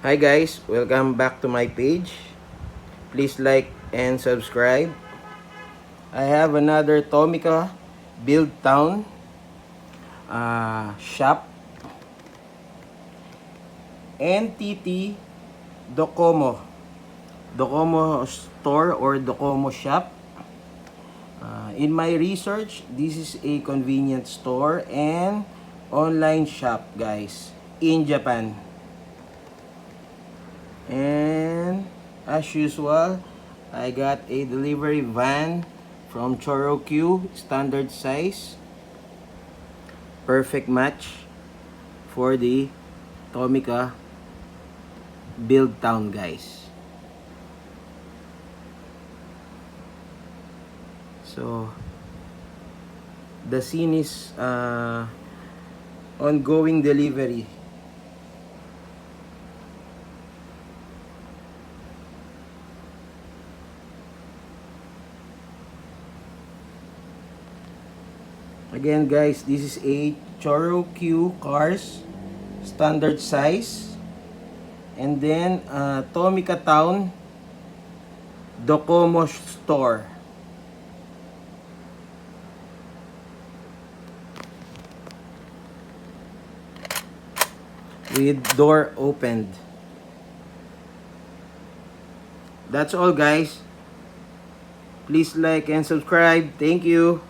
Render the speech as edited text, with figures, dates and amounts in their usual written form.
Hi guys, welcome back to my page. Please like and subscribe. I have another Tomica Build Town shop, NTT Docomo store or Docomo shop. In my research, this is a convenience store and online shop, guys, in Japan. And as usual, I got a delivery van from Choro standard size. Perfect match for the Tomica Build Town, guys. So the scene is ongoing delivery. Again guys, this is a Choro cars standard size, and then Tomica Town Docomo store. With door opened. That's all guys. Please like and subscribe. Thank you.